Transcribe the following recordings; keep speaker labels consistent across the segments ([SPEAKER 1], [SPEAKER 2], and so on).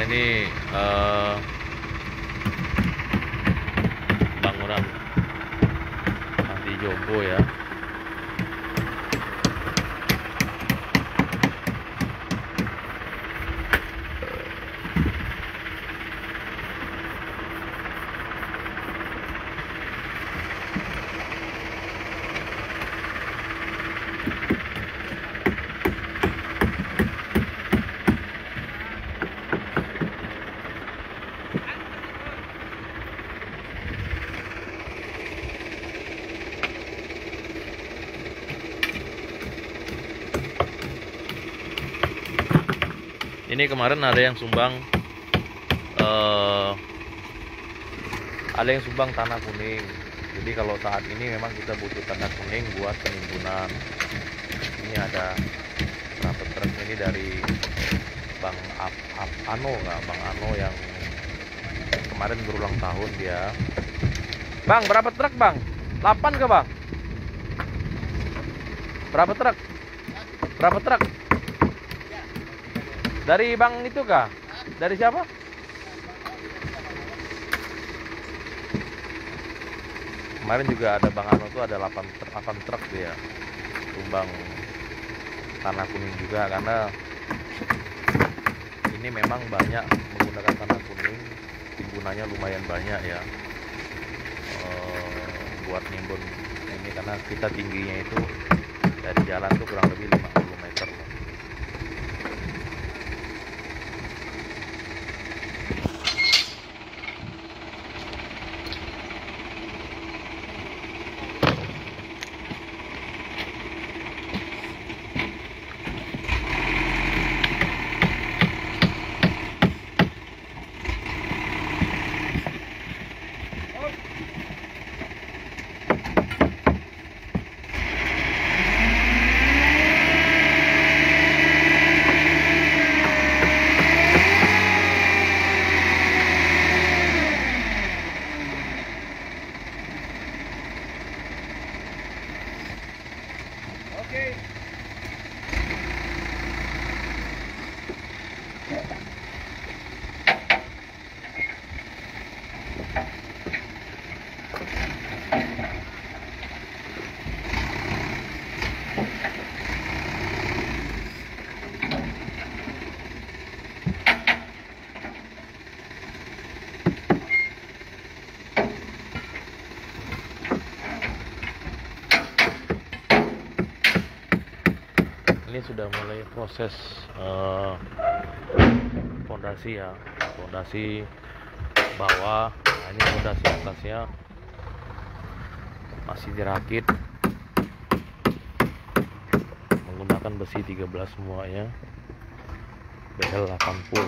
[SPEAKER 1] ini bangunan anti jompo ya. Ini kemarin ada yang sumbang tanah kuning. Jadi kalau saat ini memang kita butuh tanah kuning buat penimbunan. Ini ada berapa truk ini dari Bang Ano nggak? Bang Ano yang kemarin berulang tahun dia. Bang, berapa truk bang? 8 ke bang? Berapa truk? Berapa truk? Dari bang itu kah? Dari siapa? Kemarin juga ada Bang Ano tuh ada 8 truk dia tumbang tanah kuning juga, karena ini memang banyak menggunakan tanah kuning, timbunannya lumayan banyak ya, buat nimbun ini, karena kita tingginya itu dari jalan tuh kurang lebih 50 meter. Ini sudah mulai proses fondasi ya, fondasi bawah. Nah, ini fondasi atasnya masih dirakit menggunakan besi 13 semuanya, BL 80.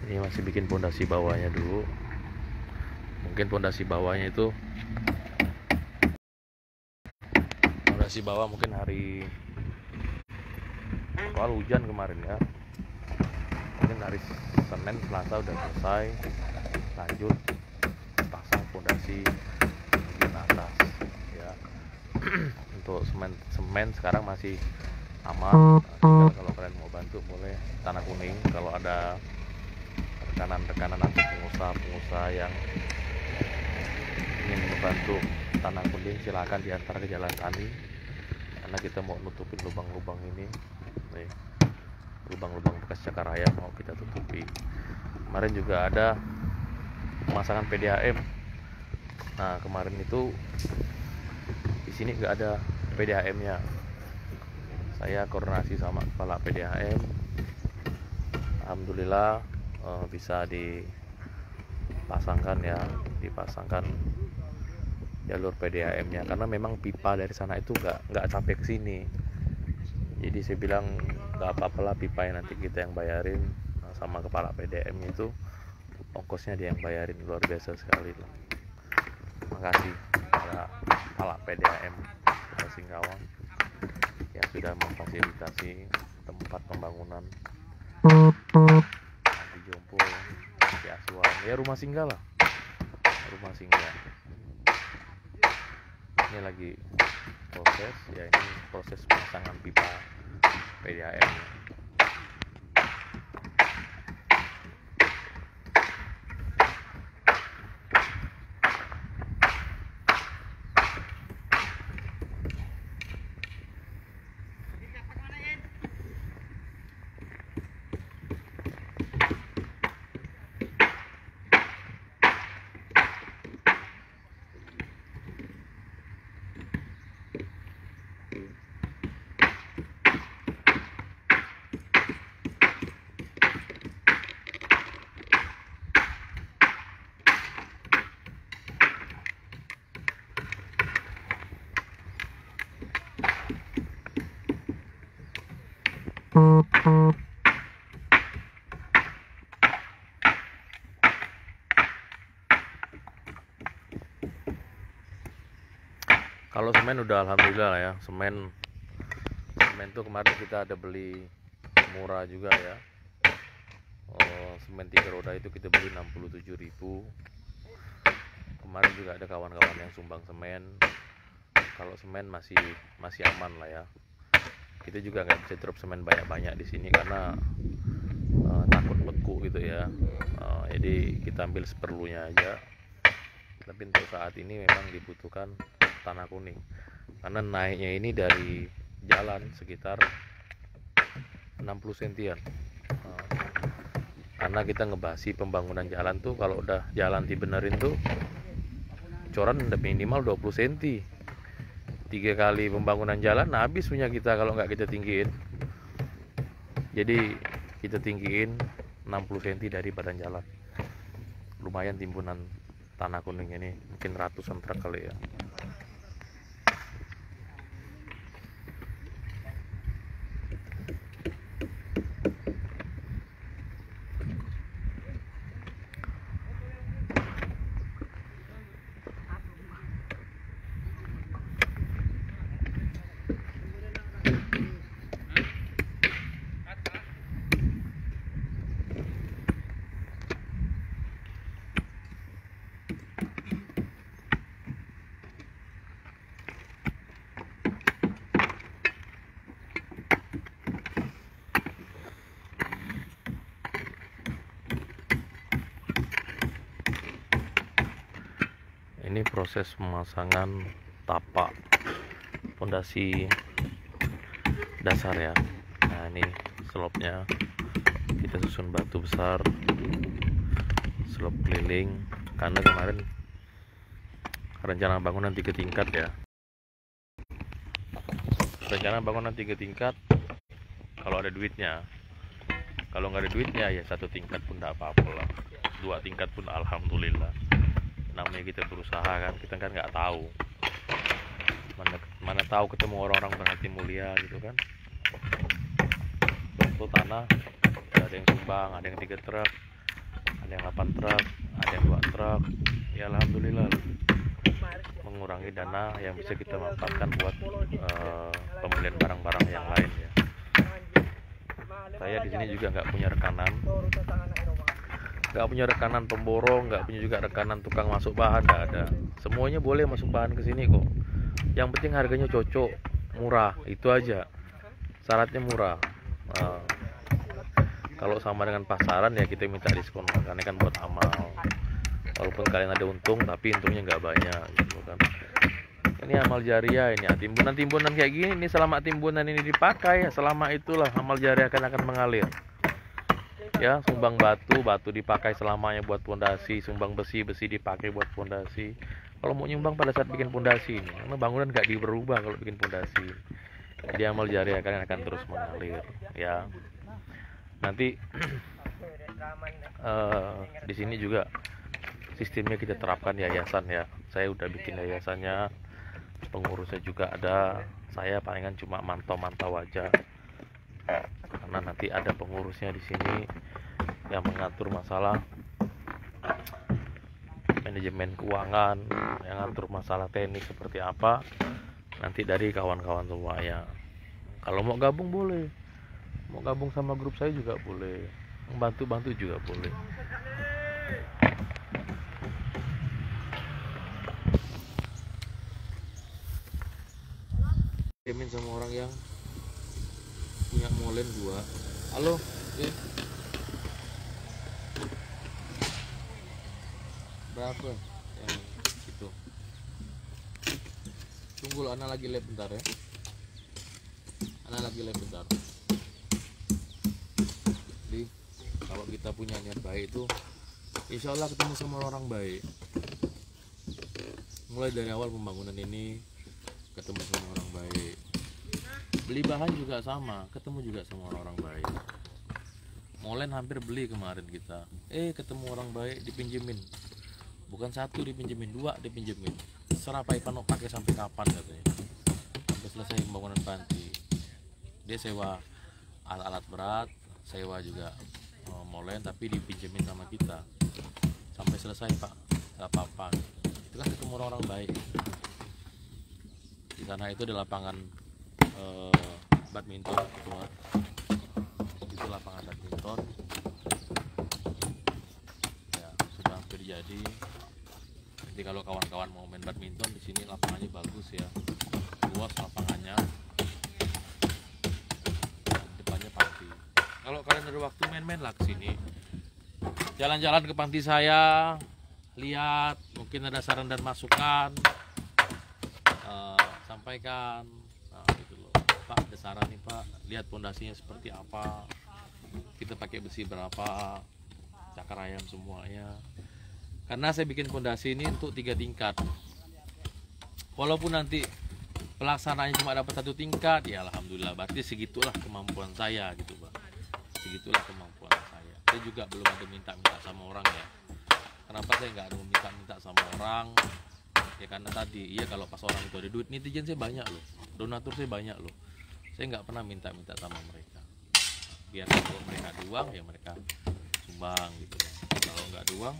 [SPEAKER 1] Ini masih bikin fondasi bawahnya dulu. Mungkin fondasi bawahnya itu bawah mungkin hari awal hujan kemarin ya, mungkin hari Senin Selasa udah selesai, lanjut pasang fondasi bagian atas ya. Untuk semen sekarang masih aman. Nah, kalau kalian mau bantu boleh tanah kuning, kalau ada rekanan-rekanan atau pengusaha yang ingin membantu tanah kuning silahkan diantar ke Jalan Tani, karena kita mau nutupin lubang-lubang ini nih, lubang-lubang bekas cakar ayam mau kita tutupi. Kemarin juga ada pemasangan PDAM. Nah kemarin itu di sini nggak ada PDAM-nya. Saya koordinasi sama kepala PDAM, alhamdulillah bisa dipasangkan ya, dipasangkan jalur PDAM-nya, karena memang pipa dari sana itu nggak sampai ke sini. Jadi saya bilang nggak apa-apalah, pipa yang nanti kita yang bayarin. Nah, sama kepala PDAM itu ongkosnya dia yang bayarin. Luar biasa sekali loh. Makasih para kepala PDAM Singkawang yang sudah memfasilitasi tempat pembangunan anti jompo, anti asuhan ya, rumah singgah lah, rumah singgah. Ini lagi proses proses, ya ini proses pemasangan pipa PDAM. Kalau semen udah alhamdulillah lah ya. Semen tuh kemarin kita ada beli murah juga ya. Semen 3 roda itu kita beli 67.000. Kemarin juga ada kawan-kawan yang sumbang semen. Kalau semen masih aman lah ya. Kita juga nggak bisa drop semen banyak-banyak di sini karena takut beku gitu ya. Jadi kita ambil seperlunya aja. Tapi untuk saat ini memang dibutuhkan tanah kuning karena naiknya ini dari jalan sekitar 60 sentian. Karena kita ngebahasi pembangunan jalan tuh, kalau udah jalan dibenerin tuh coran udah minimal 20 cm. 3 kali pembangunan jalan habis punya kita kalau nggak kita tinggiin. Jadi kita tinggiin 60 cm dari badan jalan. Lumayan timbunan tanah kuning ini, mungkin ratusan truk kali ya. Ini proses pemasangan tapak pondasi dasar ya. Nah ini slopnya, kita susun batu besar, slop keliling, karena kemarin rencana bangunan 3 tingkat ya. Rencana bangunan 3 tingkat kalau ada duitnya. Kalau nggak ada duitnya ya 1 tingkat pun tidak apa-apa lah, 2 tingkat pun alhamdulillah. Namanya kita berusaha kan, kita kan nggak tahu, mana tahu ketemu orang-orang berhati mulia gitu kan. Contoh tanah ada yang sumbang, ada yang 3 truk, ada yang 8 truk, ada yang 2 truk, ya alhamdulillah mengurangi dana yang bisa kita manfaatkan buat pembelian barang-barang yang lain ya. Saya di sini juga nggak punya rekanan pemborong, nggak punya juga rekanan tukang masuk bahan, nggak ada. Semuanya boleh masuk bahan ke sini kok. Yang penting harganya cocok, murah, itu aja. Syaratnya murah. Kalau sama dengan pasaran ya kita minta diskon, karena kan buat amal. Walaupun kalian ada untung, tapi untungnya nggak banyak, gitu kan. Ini amal jariah ini, timbunan kayak gini. Ini selama timbunan ini dipakai, selama itulah amal jariah akan mengalir. Ya, sumbang batu dipakai selamanya buat pondasi, sumbang besi dipakai buat pondasi. Kalau mau nyumbang pada saat bikin pondasi ini, karena bangunan nggak berubah kalau bikin pondasi. Jadi amal jariah kalian akan terus mengalir, ya. Nanti di sini juga sistemnya kita terapkan yayasan ya. Saya udah bikin yayasannya, pengurusnya juga ada. Saya palingan cuma mantau-mantau aja. Karena nanti ada pengurusnya di sini yang mengatur masalah manajemen keuangan, yang ngatur masalah teknik seperti apa, nanti dari kawan-kawan semuanya. Kalau mau gabung boleh, mau gabung sama grup saya juga boleh, membantu juga boleh. dikirimin sama orang yang punya molen 2. Halo, berapa yang itu? Tunggu lah, Ana lagi live bentar ya. Jadi kalau kita punya niat baik itu, insya Allah ketemu sama orang baik. Mulai dari awal pembangunan ini ketemu sama orang baik. Beli bahan juga sama, ketemu juga sama orang baik. Molen hampir beli kemarin kita. Ketemu orang baik, dipinjemin. Bukan 1 dipinjemin, 2 dipinjemin. Serah Pak Ipan pakai sampai kapan katanya. Sampai selesai pembangunan panti. Dia sewa alat-alat berat, sewa juga molen, tapi dipinjemin sama kita. Sampai selesai Pak, nggak apa-apa. Itu kan ketemu orang-orang baik. Di sana itu ada lapangan badminton, itu lapangan badminton ya, sudah hampir jadi. Jadi kalau kawan-kawan mau main badminton di sini lapangannya bagus ya, luas lapangannya, dan depannya panti. Kalau kalian ada waktu main-main lah ke sini, jalan-jalan ke panti saya, lihat, mungkin ada saran dan masukan, sampaikan. Nah, gitu loh. Pak, ada saran nih Pak, lihat pondasinya seperti apa, kita pakai besi berapa, cakar ayam semuanya. Karena saya bikin pondasi ini untuk 3 tingkat. Walaupun nanti pelaksanaannya cuma dapat 1 tingkat, ya alhamdulillah, berarti segitulah kemampuan saya gitu Pak. Segitulah kemampuan saya. Saya juga belum ada minta-minta sama orang ya. Kenapa saya nggak ada minta-minta sama orang? Ya karena tadi, iya kalau pas orang itu ada duit, netizen saya banyak loh, donatur saya banyak loh. Saya nggak pernah minta-minta sama mereka. Biar kalau mereka ada uang ya mereka sumbang gitu. Kalau nggak ada uang,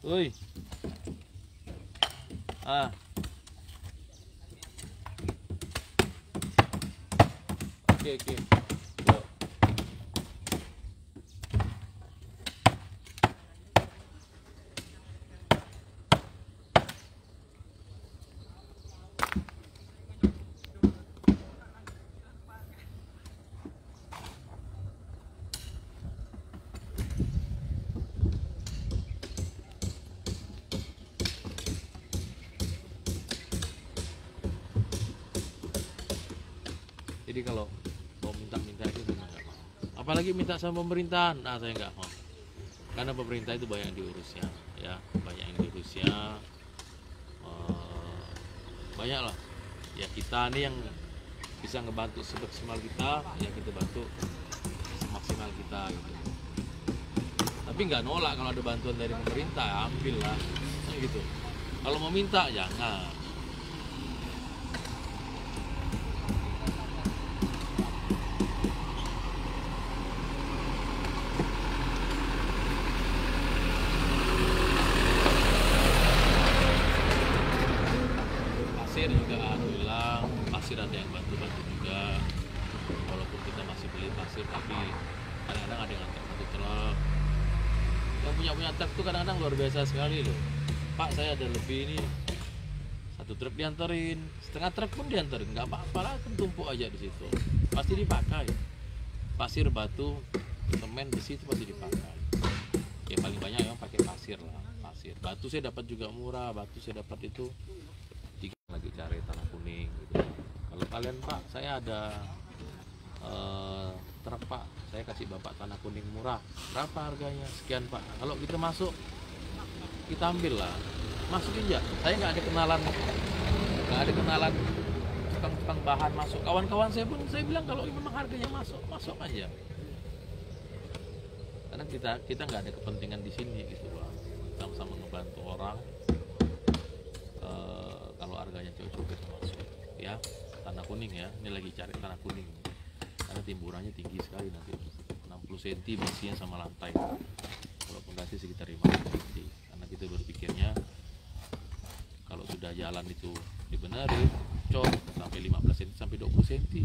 [SPEAKER 1] woi, oke. Jadi kalau mau minta-minta itu saya nggak mau. Apalagi minta sama pemerintahan, nah saya nggak mau. Karena pemerintah itu banyak diurusnya, ya banyak yang diurusnya, banyak lah. Ya kita nih yang bisa ngebantu semaksimal kita, ya kita bantu semaksimal kita gitu. Tapi nggak nolak kalau ada bantuan dari pemerintah, ambil lah, gitu. Kalau mau minta jangan. Pasir juga alhamdulillah, pasir ada yang bantu-bantu juga. Walaupun kita masih beli pasir, tapi kadang-kadang ada yang antar satu truk. Yang punya truk tuh kadang-kadang luar biasa sekali loh. Pak, saya ada lebih ini, 1 truk diantarin, setengah truk pun diantarin, nggak apa-apa lah, kan tumpuk aja di situ, pasti dipakai. Pasir, batu, semen, besi itu pasti dipakai. Ya paling banyak yang pakai pasir lah, pasir. Batu saya dapat juga murah, batu saya dapat itu lagi cari tanah kuning gitu. Kalau kalian Pak, saya ada truk Pak, saya kasih Bapak tanah kuning murah, berapa harganya? Sekian Pak. Kalau kita masuk, kita ambil lah, masukin aja. Saya nggak ada kenalan tukang bahan masuk. Kawan-kawan saya pun saya bilang kalau memang harganya masuk aja. Karena kita nggak ada kepentingan di sini gitu Pak. Sama-sama ngebantu orang. Kalau harganya cocok kita masuk ya. Tanah kuning ya, ini lagi cari tanah kuning karena timburannya tinggi sekali, nanti 60 cm besinya sama lantai. Kalau pondasi sekitar 50 cm, karena kita berpikirnya kalau sudah jalan itu dibenerin, cor sampai 15 cm sampai 20 cm,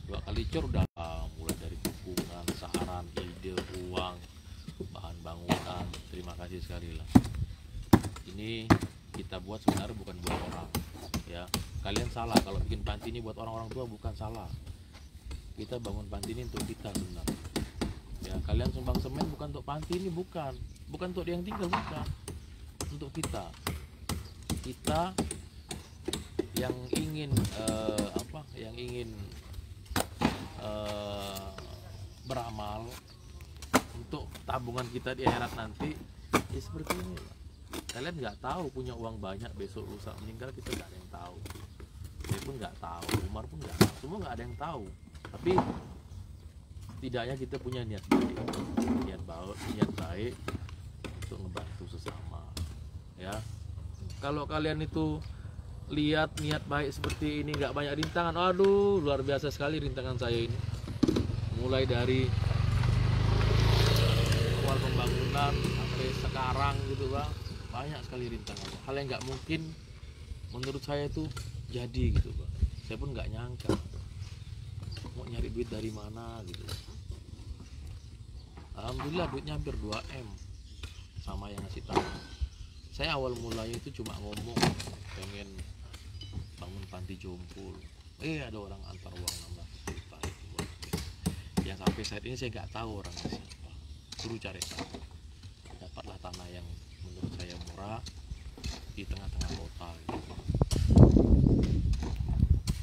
[SPEAKER 1] 2 kali cor udah mulai dari dukungan, saran, ide, uang, bahan bangunan. Terima kasih sekali lah. ini kita buat sebenarnya bukan buat orang ya. Kalian salah kalau bikin panti ini buat orang-orang tua, bukan salah. Kita bangun panti ini untuk kita sebenarnya ya. Kalian sumbang semen bukan untuk panti ini, bukan untuk yang tinggal, bukan, untuk kita yang ingin yang ingin beramal untuk tabungan kita di akhirat nanti ya seperti ini. Kalian nggak tahu punya uang banyak besok lusa meninggal, kita nggak ada yang tahu. Saya pun nggak tahu, Umar pun nggak tahu, semua nggak ada yang tahu. Tapi setidaknya kita punya niat baik untuk ngebantu sesama ya. Kalau kalian itu lihat niat baik seperti ini, nggak banyak rintangan, aduh luar biasa sekali rintangan saya ini. Mulai dari awal pembangunan sampai sekarang gitu Bang, banyak sekali rintangan. Hal yang nggak mungkin menurut saya itu jadi gitu Bang. Saya pun nggak nyangka mau nyari duit dari mana gitu. Alhamdulillah duitnya hampir 2M sama yang ngasih tahu. Saya awal mulanya itu cuma ngomong pengen bangun panti jompo. Ada orang antar uang 16 juta itu buat yang sampai saat ini saya nggak tahu orangnya siapa. Suruh cari tahu. Dapatlah tanah yang menurut saya murah di tengah-tengah kota gitu.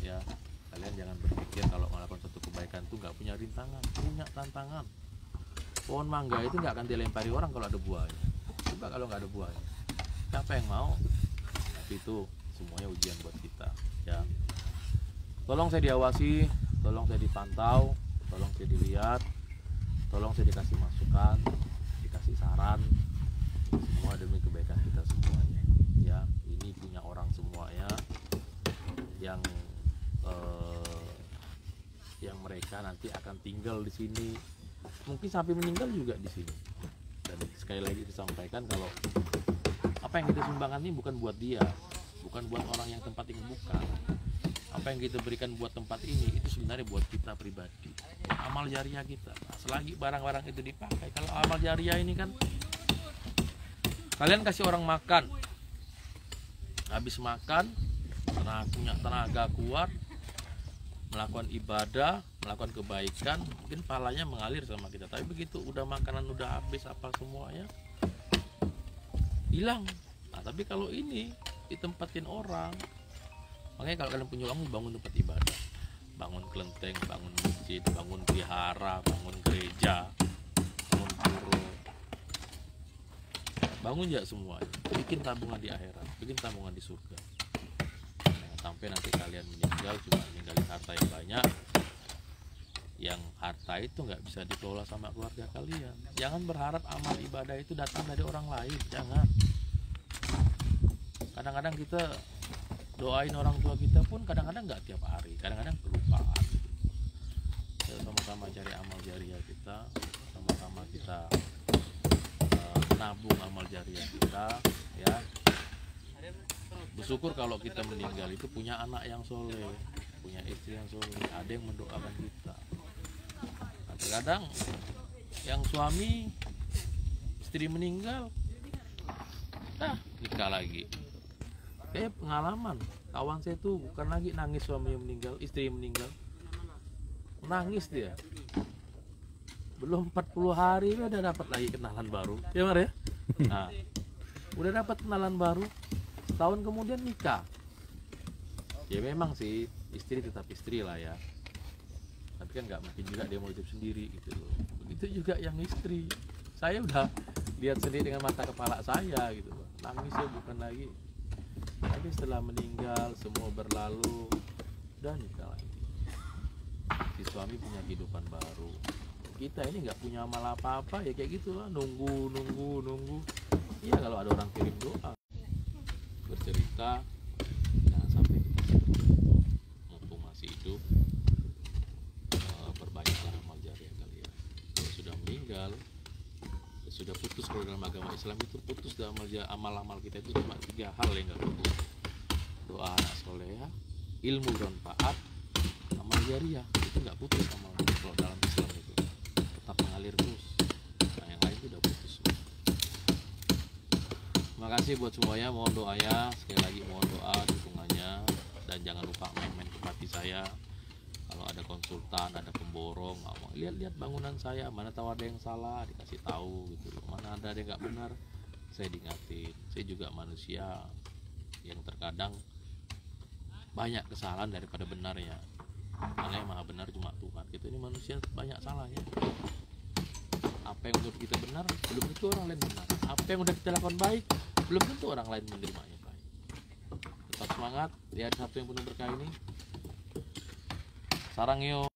[SPEAKER 1] Ya, kalian jangan berpikir kalau melakukan satu kebaikan itu nggak punya rintangan, punya tantangan. Pohon mangga itu nggak akan dilempari orang kalau ada buahnya. Coba kalau nggak ada buahnya, siapa yang mau? Tapi itu semuanya ujian buat kita ya. Tolong saya diawasi, tolong saya dipantau, tolong saya dilihat, tolong saya dikasih masukan, dikasih saran, semua demi kebaikan kita semuanya ya. Ini punya orang semuanya yang mereka nanti akan tinggal di sini, mungkin sampai meninggal juga di sini. Dan sekali lagi disampaikan kalau apa yang kita sumbangkan ini bukan buat dia, bukan buat orang yang tempat ini, bukan. Apa yang kita berikan buat tempat ini itu sebenarnya buat kita pribadi, amal jariah kita. Nah, selagi barang-barang itu dipakai, kalau amal jariah ini kan kalian kasih orang makan, habis makan punya tenaga kuat, melakukan ibadah, melakukan kebaikan, mungkin pahalanya mengalir sama kita. Tapi begitu udah makanan udah habis apa semuanya hilang. Nah, tapi kalau ini ditempatin orang, makanya kalau kalian punya uang bangun tempat ibadah, bangun kelenteng, bangun masjid, bangun vihara, bangun gereja, bangun pura, bangun ya semuanya, bikin tabungan di akhirat, bikin tabungan di surga. Sampai nanti kalian meninggal cuma ninggalin harta yang banyak, yang harta itu nggak bisa dikelola sama keluarga kalian. Jangan berharap amal ibadah itu datang dari orang lain, jangan. Kadang-kadang kita doain orang tua kita pun kadang-kadang nggak tiap hari, kadang-kadang kelupaan. Sama-sama cari amal jariah kita, sama-sama kita menabung amal jariah kita ya. Bersyukur kalau kita meninggal itu punya anak yang soleh, punya istri yang soleh, ada yang mendoakan kita. Nah, terkadang yang suami istri meninggal, nikah lagi. Pengalaman kawan saya tuh bukan lagi nangis suaminya meninggal, istri meninggal, nangis dia. Belum 40 hari udah dapat lagi kenalan baru, ya Mar ya. Nah, udah dapat kenalan baru. Tahun kemudian nikah. Ya memang sih istri tetap istri lah ya. Tapi kan nggak mungkin juga dia mau hidup sendiri gitu loh. Begitu juga yang istri. Saya udah lihat sendiri dengan mata kepala saya gitu loh. Nangisnya bukan lagi. Tapi setelah meninggal semua berlalu dan nikah lagi. Si suami punya kehidupan baru. Kita ini nggak punya amal apa-apa ya kayak gitulah, nunggu. Iya kalau ada orang kirim doa. Bercerita jangan sampai kita mumpung masih hidup, perbanyaklah amal jariah kalian. Kalau sudah meninggal, sudah putus. Kalau dalam agama Islam itu putus dalam amal-amal kita itu cuma 3 hal yang nggak putus: doa anak soleh, ilmu bermanfaat, amal jariah. Itu nggak putus amal. Kalau dalam Islam itu tetap mengalir terus. Nah, yang lain itu udah putus. kasih buat semuanya, mohon doanya, sekali lagi mohon doa dukungannya, dan jangan lupa main-main ke hati saya. Kalau ada konsultan, ada pemborong, lihat-lihat bangunan saya, mana tahu ada yang salah, dikasih tahu gitu. Mana ada yang nggak benar, saya diingatin. Saya juga manusia yang terkadang banyak kesalahan daripada benarnya. Karena yang maha benar cuma Tuhan. Kita ini manusia banyak salahnya. Apa yang menurut kita benar, belum tentu orang lain benar. Apa yang udah kita lakukan baik, belum tentu orang lain menerimanya baik. Tetap semangat di hari Sabtu yang penuh berkah ini. Sarang yo.